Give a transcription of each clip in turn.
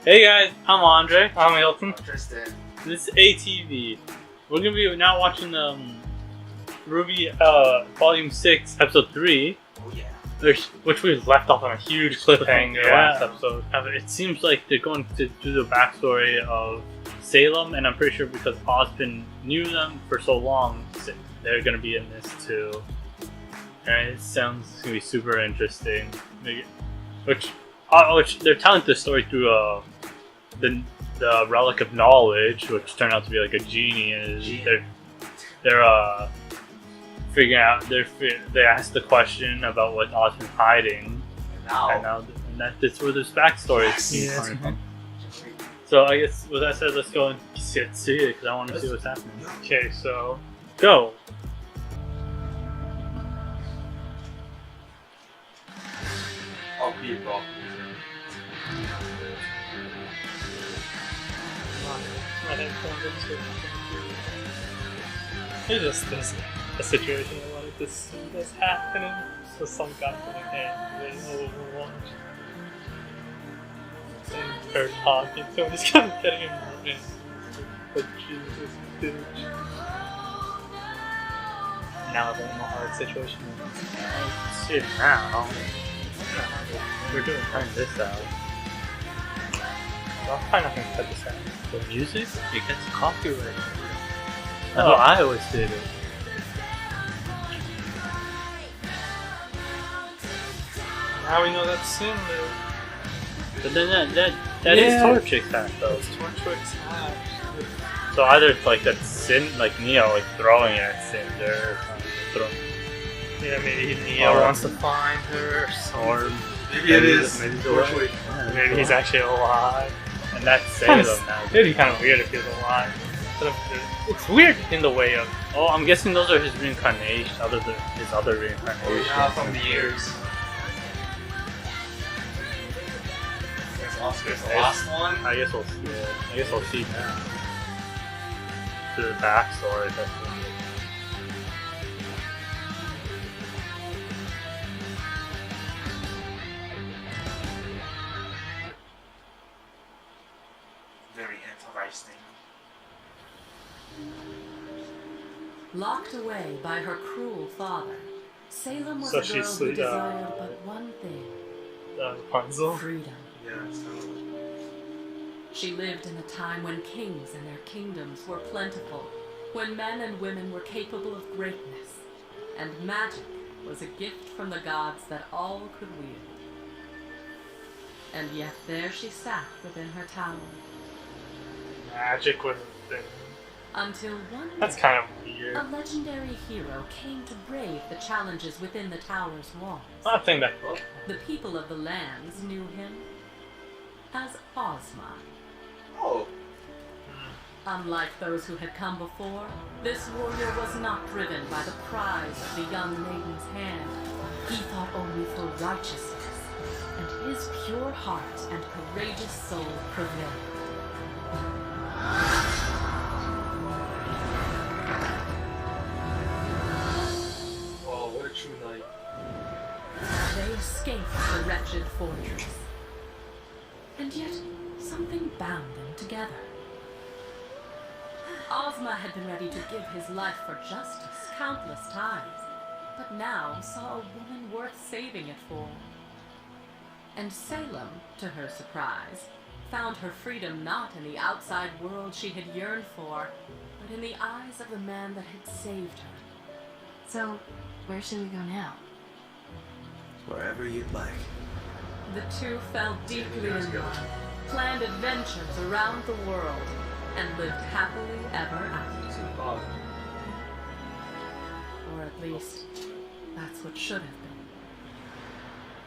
Hey guys, I'm Andre. I'm Hilton. Tristan. This is ATV. We're gonna be now watching RWBY Volume 6, Episode 3. Oh yeah. Which we left off on a huge cliffhanger last Yeah. episode. It seems like they're going to do the backstory of Salem, and I'm pretty sure because Osmond knew them for so long, they're gonna be in this too. And it sounds gonna be super interesting. Which they're telling the story through the relic of knowledge, which turned out to be like a genie, and they're figuring out. They asked the question about what Osmond's hiding, and that's where this backstory is coming from. So I guess with that said, let's go and see it because I want to see what's happening. Okay, so Go. Oh, people. my headphones are too. There's just a situation where like this is happening, so some guy coming in really overwhelmed. And her talking to him, just kind of getting him in. But Jesus, dude. Now I'm in a hard situation. Shit now. We're doing kind of this out. I'm probably not gonna cut this out. The music? It gets copyrighted. That's what I always did it. Now we know that's sin, though. But then that is Torchic's hat though. It's Torchwick's hat. So either it's like that Sin, like Neo, like throwing it at Cinder, or throwing. Yeah, maybe Neo Or- wants to find her, Or Maybe it is. Maybe Torchwick. maybe he's actually alive. and that's Salem now. It'd be kind of weird if he was alive. But it's weird in the way of Oh, I'm guessing those are his reincarnation, his other Oh reincarnation. yeah, from the years. That's Oscar's the last one. I guess we'll see it. I guess we'll see now. Through the backstory, that's what Very interesting. Locked away by her cruel father, Salem was So a girl she's who desired but one thing: Rapunzel. freedom. Yeah, so. She lived in a time when kings and their kingdoms were plentiful, when men and women were capable of greatness, and magic was a gift from the gods that all could wield. And yet there she sat within her tower, Magic was a thing. until one That's day, kind of weird. a legendary hero came to brave the challenges within the tower's walls. I think that. The people of the lands knew him as Ozma. Oh. Unlike those who had come before, this warrior was not driven by the prize of the young maiden's hand. He fought only for righteousness, and his pure heart and courageous soul prevailed. Oh, what a true knight. They escaped the wretched fortress. And yet, something bound them together. Ozma had been ready to give his life for justice countless times, but now saw a woman worth saving it for. And Salem, to her surprise, found her freedom not in the outside world she had yearned for, but in the eyes of the man that had saved her. So, where should we go now? Wherever you'd like. The two fell deeply in love, planned adventures around the world, and lived happily ever after. Or at least, that's what should have been.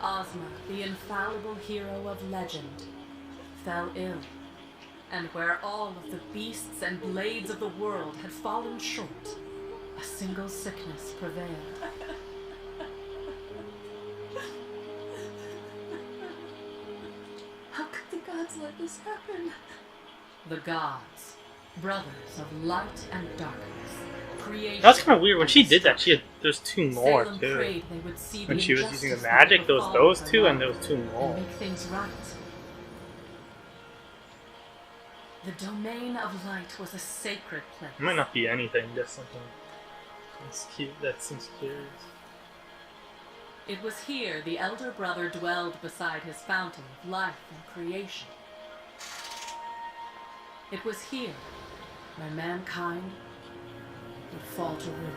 Ozma, the infallible hero of legend, fell ill, and where all of the beasts and blades of the world had fallen short, a single sickness prevailed. How could the gods let this happen? The gods, brothers of light and darkness, creation. That's kind of weird. When she did that, there's two more Salem too. prayed they would see When the she was using the injustice magic, that there was befall those her two, and life there was two more. and make things right. The domain of light was a sacred place. It might not be anything, just something that seems curious. It was here the elder brother dwelled beside his fountain of life and creation. It was here where mankind would fall to ruin.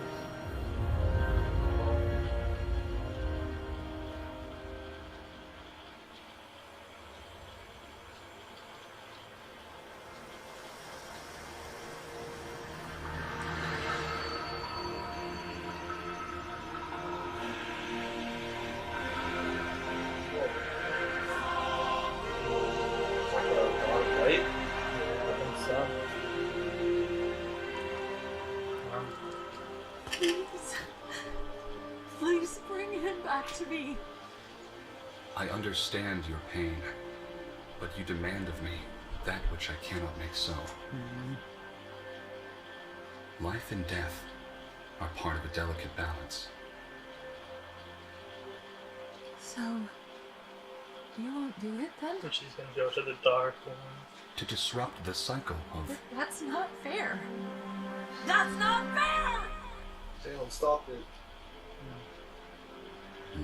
Please bring him back to me. I understand your pain, but you demand of me that which I cannot make so. Life and death are part of a delicate balance. So, you won't do it then? And she's gonna go to the dark one. To disrupt the cycle of... That's not fair. That's not fair! Salem, stop it.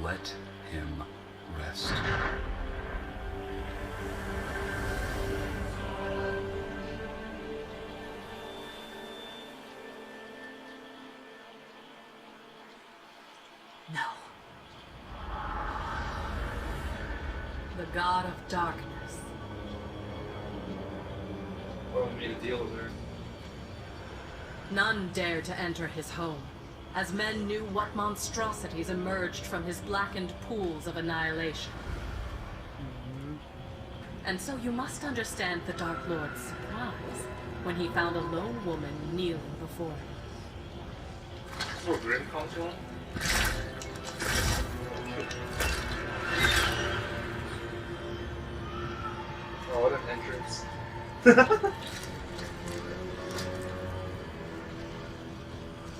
Let him rest. No. The god of darkness. Well, we made a deal with her. None dared to enter his home, as men knew what monstrosities emerged from his blackened pools of annihilation. And so you must understand the Dark Lord's surprise when he found a lone woman kneeling before him. Where Grim comes from? Oh, what an entrance.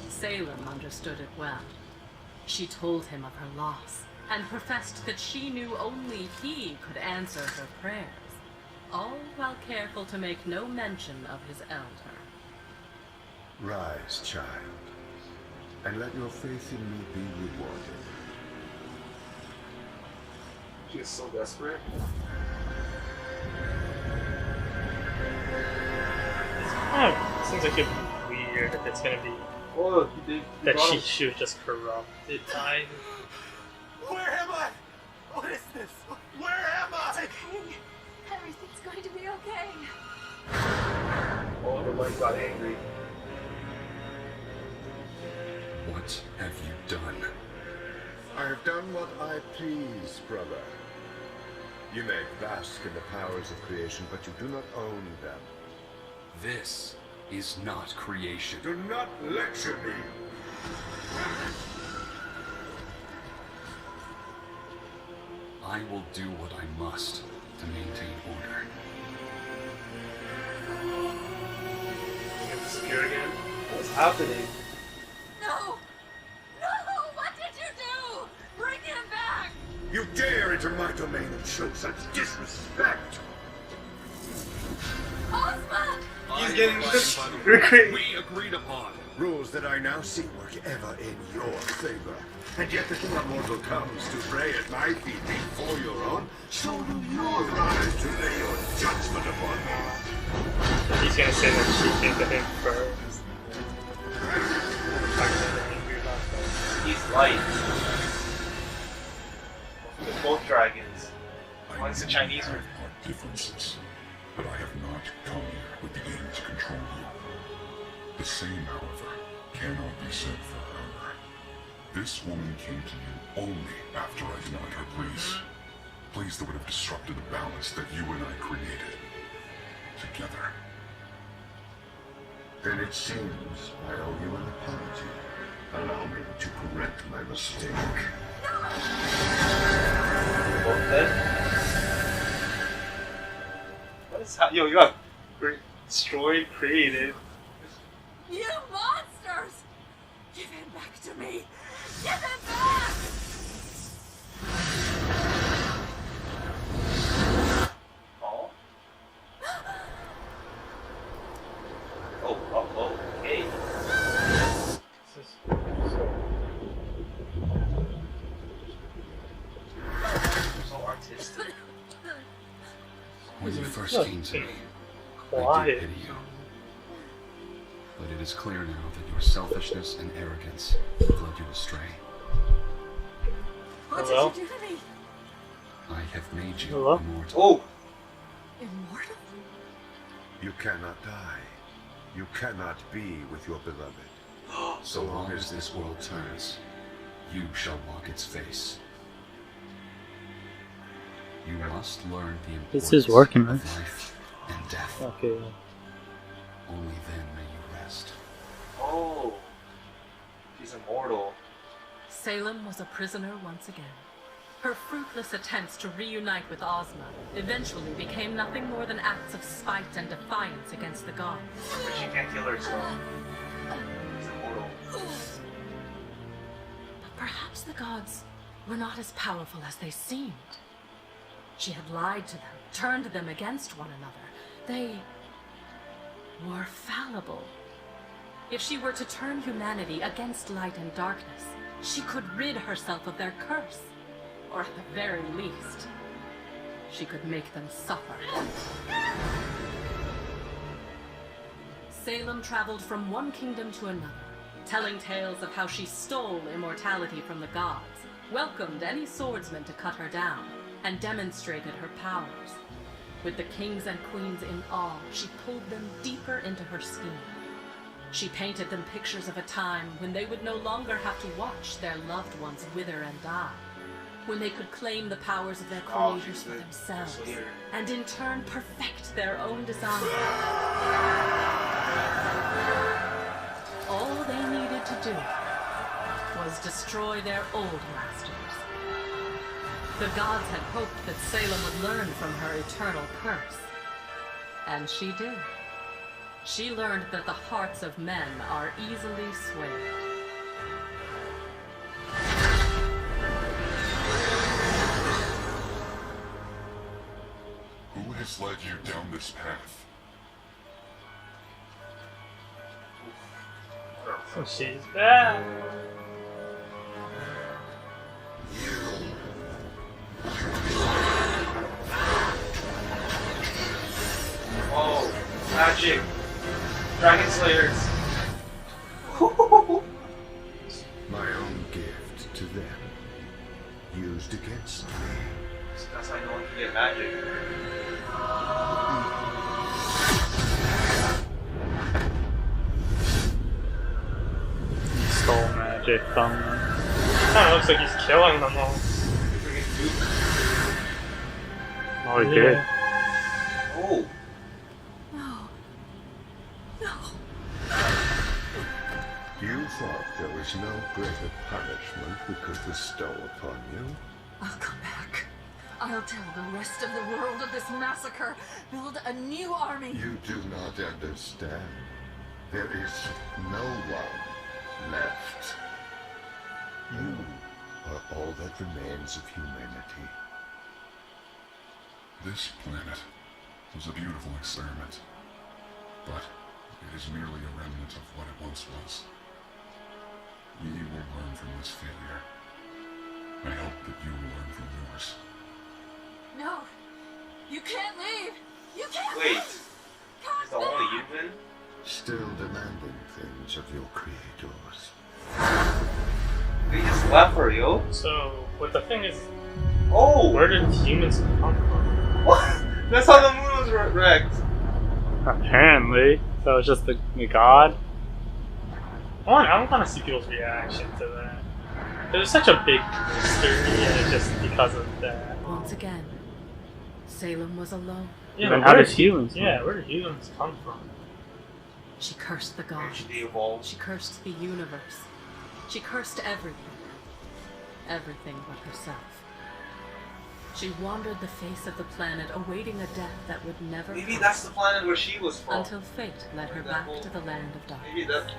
Salem understood it well. She told him of her loss, and professed that she knew only he could answer her prayers, all while careful to make no mention of his elder. Rise, child, and let your faith in me be rewarded. She is so desperate. Seems like it'd be weird if it's gonna be Oh, he did. that she was just corrupted by. Where am I? What is this? Where am I? Okay. Everything's going to be okay. Oh, the light got angry. What have you done? I have done what I please, brother. You may bask in the powers of creation, but you do not own them. This is not creation. Do not lecture me! I will do what I must to maintain order. Get the spear again. What's happening? No! No! What did you do? Bring him back! You dare enter my domain and show such disrespect! Ozma! He's getting We agreed upon. Rules that I now see work ever in your favor. And yet the king of mortal comes to pray at my feet before your own. So do you rise to lay your judgment upon me. He's gonna say that she came to him first. I'm kinda angry about that. He's light. They're both dragons. One's the Chinese one. Our differences, but I have not come here with the aim to control you. The same, however, cannot be said for her. This woman came to you only after I denied her pleas. Pleas that would have disrupted the balance that you and I created. Together. Then it seems I owe you an apology. Allow me to correct my mistake. Both dead. What is that? Yo, you got destroyed, created. You monsters! Give him back to me! Give him back! Oh. first Look, came to me, I quiet. did pity you. But it is clear now that your selfishness and arrogance have led you astray. What Hello? did you do to me? I have made you Hello? immortal. Oh! Immortal? You cannot die. You cannot be with your beloved. So long as this world turns, you shall walk its face. You must learn the importance This is working, of right? life and death. Okay. Only then may you rest. Oh! She's immortal. Salem was a prisoner once again. Her fruitless attempts to reunite with Ozma eventually became nothing more than acts of spite and defiance against the gods. But she can't kill herself. She's immortal. But perhaps the gods were not as powerful as they seemed. She had lied to them, turned them against one another. They were fallible. If she were to turn humanity against light and darkness, she could rid herself of their curse. Or at the very least, she could make them suffer. Salem traveled from one kingdom to another, telling tales of how she stole immortality from the gods, welcomed any swordsman to cut her down, and demonstrated her powers. With the kings and queens in awe, she pulled them deeper into her scheme. She painted them pictures of a time when they would no longer have to watch their loved ones wither and die, when they could claim the powers of their creators for themselves, and in turn perfect their own design. All they needed to do was destroy their old masters. The gods had hoped that Salem would learn from her eternal curse. And she did. She learned that the hearts of men are easily swayed. Who has led you down this path? So she's back. Oh, magic. Dragon Slayers. My own gift to them. Used against me. That's how no one can get magic. Stole magic from them. Kinda looks like he's killing them all. Freaking Duke. Oh, he did. Oh. No. No. You thought there was no greater punishment we could bestow upon you? I'll come back. I'll tell the rest of the world of this massacre. Build a new army. You do not understand. There is no one left. You are all that remains of humanity. This planet was a beautiful experiment, but it is merely a remnant of what it once was. We will learn from this failure. I hope that you will learn from yours. No. You can't leave. You can't Wait. leave. Come Is the only human? Still demanding things of your creators. They just left her, yo. So, what the thing is, Oh! where did humans come from? What? That's how the moon was wrecked. Apparently. So it's just the god? I want to see people's reaction to that. It was such a big mystery, and just because of that. Once again, Salem was alone. Yeah, Then but how where does did- humans come? Yeah, where did humans come from? She cursed the gods. They evolved. She cursed the universe. She cursed everything. Everything but herself. She wandered the face of the planet, awaiting a death that would never Maybe come, that's the planet where she was from. until fate led her back to the land of darkness. Maybe that.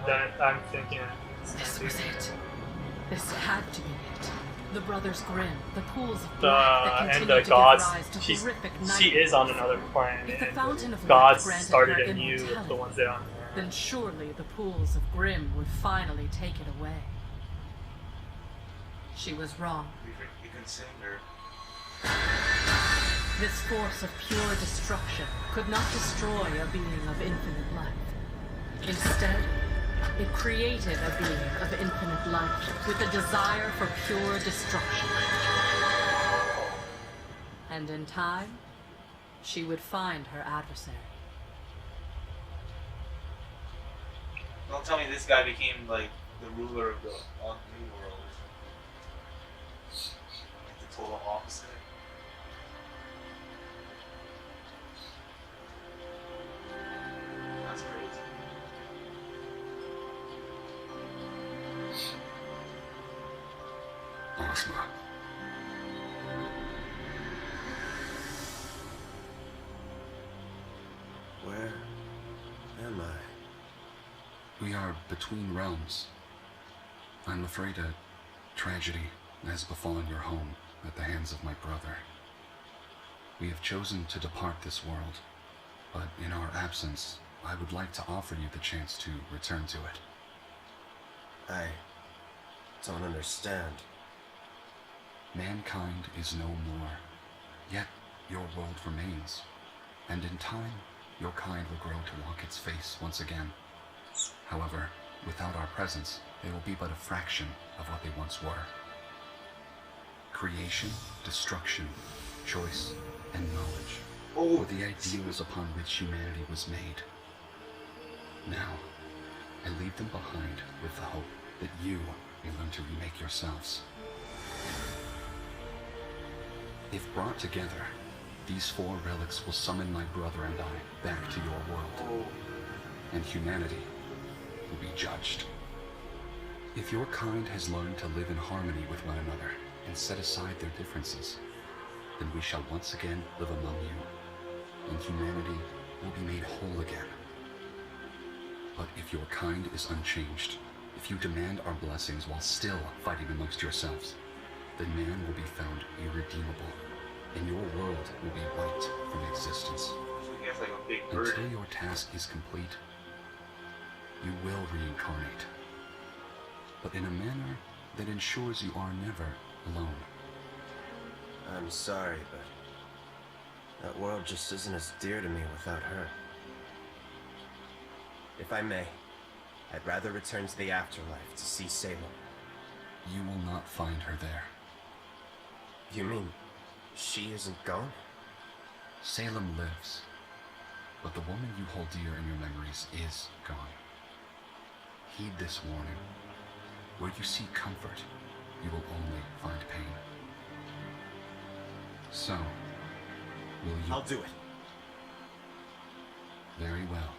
That I'm thinking. This was it. This had to be it. The Brothers Grimm, the pools of The blood that and continued the to give gods. rise to horrific She is on nightmares. another planet. If the fountain of Gods life granted started her anew with the immortality, ones that are on there. then surely the pools of Grimm would finally take it away. She was wrong. We can sing her. This force of pure destruction could not destroy a being of infinite life. Instead, it created a being of infinite life with a desire for pure destruction. And in time, she would find her adversary. Don't tell me this guy became like the ruler of the New World. Like the total opposite. That's crazy. Ozma. Where am I? We are between realms. I'm afraid a tragedy has befallen your home at the hands of my brother. We have chosen to depart this world, but in our absence, I would like to offer you the chance to return to it. I don't understand. Mankind is no more, yet your world remains, and in time, your kind will grow to walk its face once again. However, without our presence, they will be but a fraction of what they once were. Creation, destruction, choice, and knowledge were the ideals upon which humanity was made. Now, I leave them behind with the hope that you may learn to remake yourselves. If brought together, these 4 relics will summon my brother and I back to your world, and humanity will be judged. If your kind has learned to live in harmony with one another and set aside their differences, then we shall once again live among you, and humanity will be made whole again. But if your kind is unchanged, if you demand our blessings while still fighting amongst yourselves, then man will be found irredeemable, and your world will be wiped from existence. So he has like a big bird. Until your task is complete, you will reincarnate, but in a manner that ensures you are never alone. I'm sorry, but that world just isn't as dear to me without her. If I may, I'd rather return to the afterlife to see Salem. You will not find her there. You mean she isn't gone? Salem lives, but the woman you hold dear in your memories is gone. Heed this warning. Where you seek comfort, you will only find pain. So, will you... I'll do it. Very well.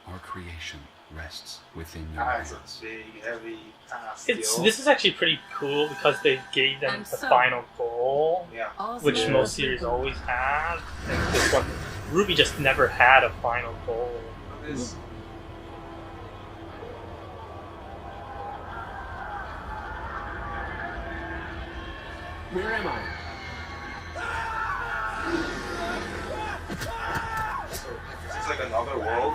Our creation rests within your That's hands. a big, heavy task. This is actually pretty cool because they gave them And the so- final goal, Yeah. which Ozma most was series reborn. always have. And this one, Ruby just never had a final goal. This, Where am I? this is like another world.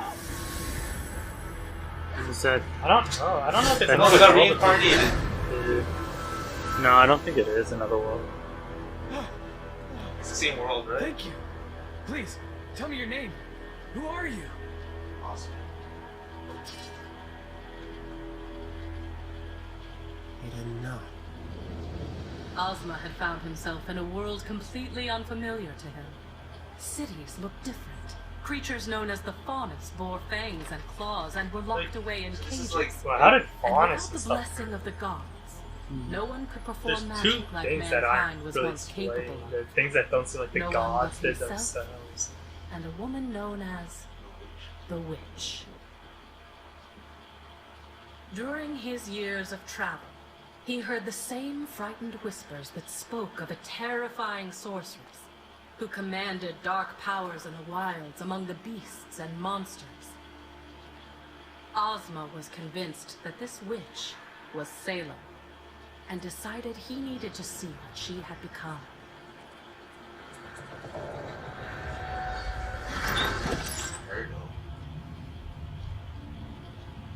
As I said, I don't know. I don't know if it's I No, another we got world. reincarnated. no, I don't think it is another world. It's the same world, right? Thank you. Please, tell me your name. Who are you? Awesome. He didn't know. Ozma had found himself in a world completely unfamiliar to him. Cities looked different. Creatures known as the Faunus bore fangs and claws and were locked away in This cages. is like Well, how did And Faunus without the stuff? blessing of the gods, no one could perform There's two magic like things that mankind aren't was really once capable explained. of. There are things that don't seem like the No one gods but did himself. themselves. And a woman known as the Witch. During his years of travel, he heard the same frightened whispers that spoke of a terrifying sorceress who commanded dark powers in the wilds among the beasts and monsters. Ozma was convinced that this witch was Salem, and decided he needed to see what she had become. her.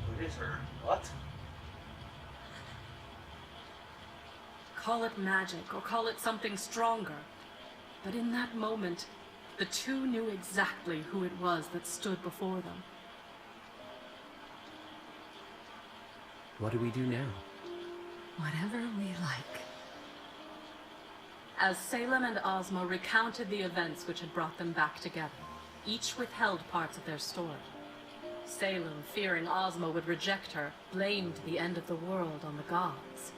What is her? What? Call it magic or call it something stronger. But in that moment, the two knew exactly who it was that stood before them. What do we do now? Whatever we like. As Salem and Ozma recounted the events which had brought them back together, each withheld parts of their story. Salem, fearing Ozma would reject her, blamed the end of the world on the gods.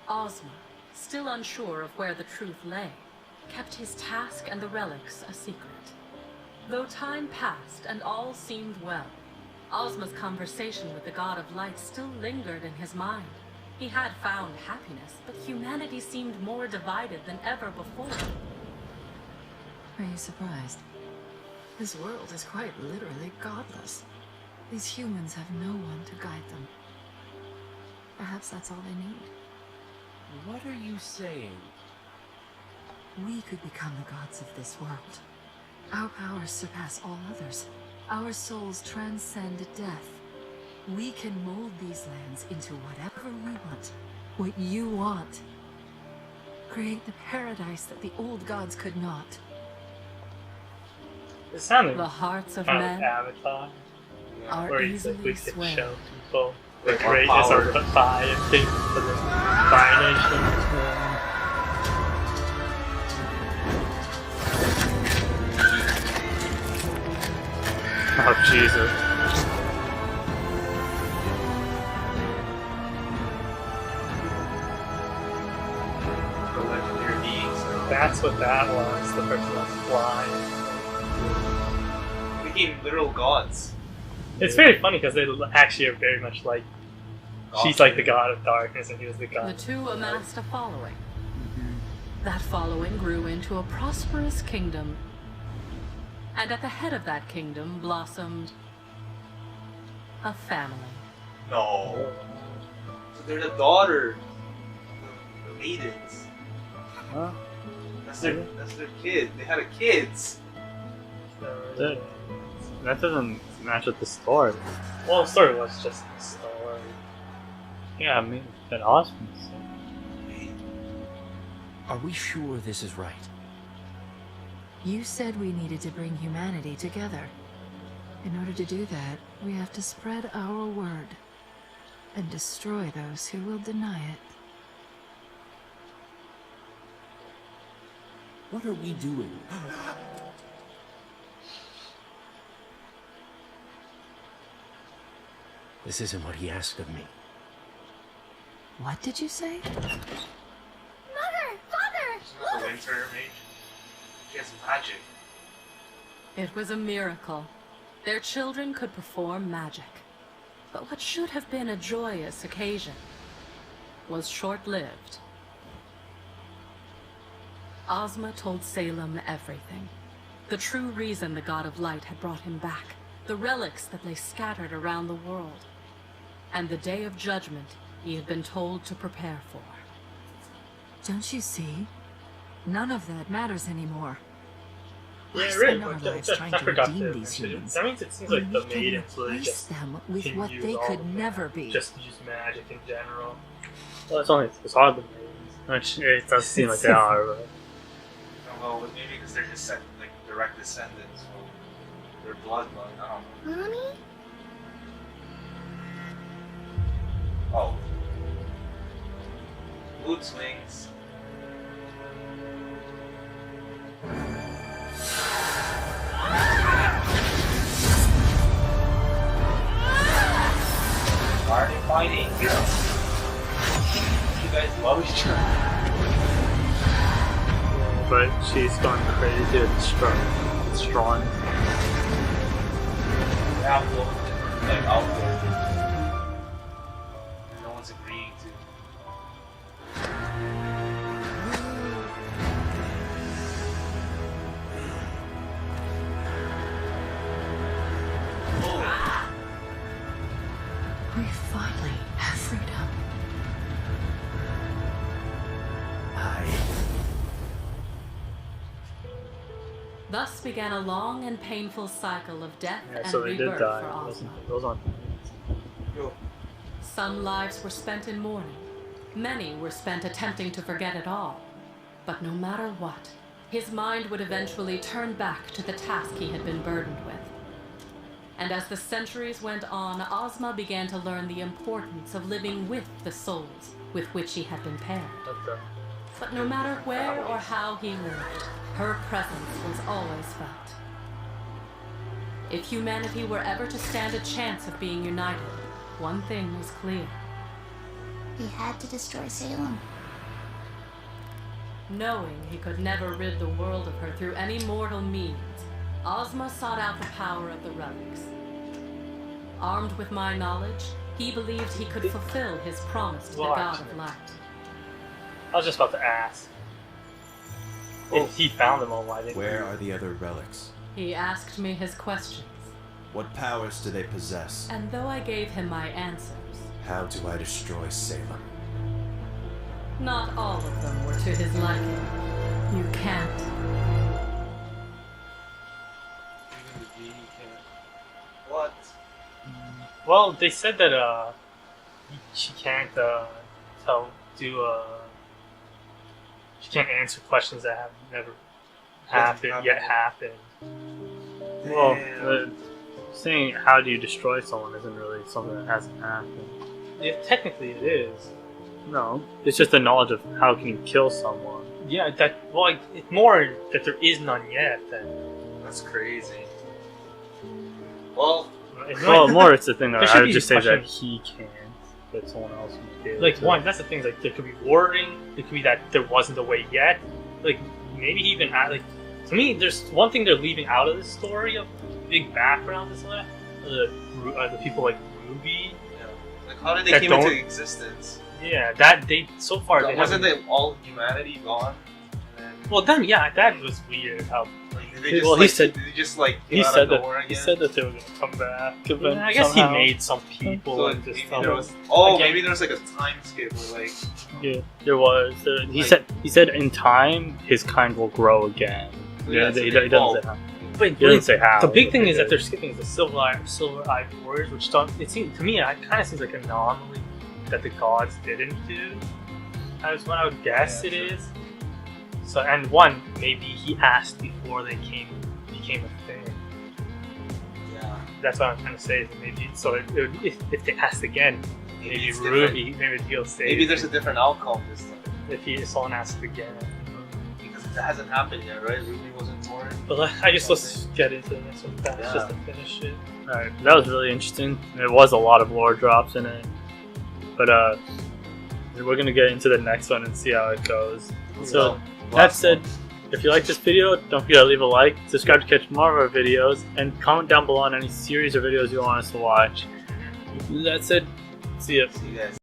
Ozma, still unsure of where the truth lay, kept his task and the relics a secret. Though time passed and all seemed well, Ozma's conversation with the God of Light still lingered in his mind. He had found happiness, but humanity seemed more divided than ever before. Are you surprised? This world is quite literally godless. These humans have no one to guide them. Perhaps that's all they need. What are you saying? We could become the gods of this world. Our powers surpass all others. Our souls transcend death. We can mold these lands into whatever we want. What you want. Create the paradise that the old gods could not. It sounded The hearts of kind men of Avatar, are where it's like we easily could swayed. show people the Like more greatness power. of the fire thing for the Fire Nation. Oh Jesus! The legendary beings. That's what that was. The person that's flying. They became literal gods. It's very funny because they actually are very much like. She's like the god of darkness, and he was the The god. two amassed a following. That following grew into a prosperous kingdom. And at the head of that kingdom blossomed a family. No. So they're the daughter. The maidens. Huh? That's their kid. They had a kids. That doesn't match with the story. Well, the story was just the story. Yeah, I mean, that awesome. Are we sure this is right? You said we needed to bring humanity together. In order to do that, we have to spread our word and destroy those who will deny it. What are we doing? This isn't what he asked of me. What did you say? Mother! Father! She's not the winter mage. She has magic. It was a miracle. Their children could perform magic. But what should have been a joyous occasion was short-lived. Ozma told Salem everything. The true reason the God of Light had brought him back. The relics that lay scattered around the world. And the day of judgment he had been told to prepare for. Don't you see? None of that matters anymore. Yeah, Why really. spend our But lives trying I to forgot redeem to these mention it. humans? That means it seems when like the we can maidens would replace just them with can what use they all could of never that. be. Just use magic in general. Well, it's hard to make. It does seem like they are, but Well, maybe because they're like direct descendants from their bloodline. I don't know. Mommy? Oh. Mood swings. Why are they fighting? You guys love each other. but she's going crazy with destroying. They have both different like outlook. No one's agreeing to. We finally have freedom. Thus began a long and painful cycle of death Yeah, and so they did rebirth die. for Ozma. Those aren't. Some lives were spent in mourning. Many were spent attempting to forget it all. But no matter what, his mind would eventually turn back to the task he had been burdened with. And as the centuries went on, Ozma began to learn the importance of living with the souls with which he had been paired. Okay. But no matter where or how he lived, her presence was always felt. If humanity were ever to stand a chance of being united, one thing was clear. He had to destroy Salem. Knowing he could never rid the world of her through any mortal means, Ozma sought out the power of the relics. Armed with my knowledge, he believed he could fulfill his promise to the God of Light. I was just about to ask. If he found them all, why didn't Where are the other relics? He asked me his questions, What powers do they possess? and though I gave him my answers, How do I destroy Salem? not all of them were to his liking. You can't. What? Well, they said that she can't she can't answer questions that have never happened. Well, saying how do you destroy someone isn't really something that hasn't happened. Yeah, technically it is. No, it's just the knowledge of how can you kill someone. Yeah, it's more that there is none yet. That's crazy. Well, More it's the thing that I would just say that questions. he can't, but someone else would be able Like, to. one, that's the thing. Like, there could be wording. It could be that there wasn't a way yet. Like, maybe he even to me, there's one thing they're leaving out of this story of big background. This way, the people like Ruby. yeah. Like, how did they That came into don't- existence? Yeah, that they so far they Wasn't haven't. they all humanity gone? And Well, then yeah, that was weird. How like, did He they just, well, he like, said- did they just like He came out said of nowhere that he again? said that they were going to come back. I guess somehow. he made some people So and just maybe some- there was. Oh, Again- maybe there was like a time skip where like. Yeah, there was. He Like- said in time his kind will grow again. Yeah, he so they doesn't say evolve. how. But He doesn't say how. the big thing but is he that they're does. skipping the silver-eyed warriors, which don't. It seems to me, it kind of seems like an anomaly that the gods didn't do. That's what I would guess Yeah, it sure. is. So, and one, maybe he asked before they became a thing. Yeah. That's what I'm trying to say. Is maybe so. If they asked again, maybe it's Ruby, maybe he'll say. Maybe there's a different outcome this time if someone asked again. because it hasn't happened yet, right? Ruby wasn't born. But I guess let's get into the next one fast, Yeah. just to finish it. Alright, that was really interesting. There was a lot of lore drops in it. But we're gonna get into the next one and see how it goes. So that said, if you like this video, don't forget to leave a like, subscribe to catch more of our videos, and comment down below on any series or videos you want us to watch. That said, see ya. See you guys.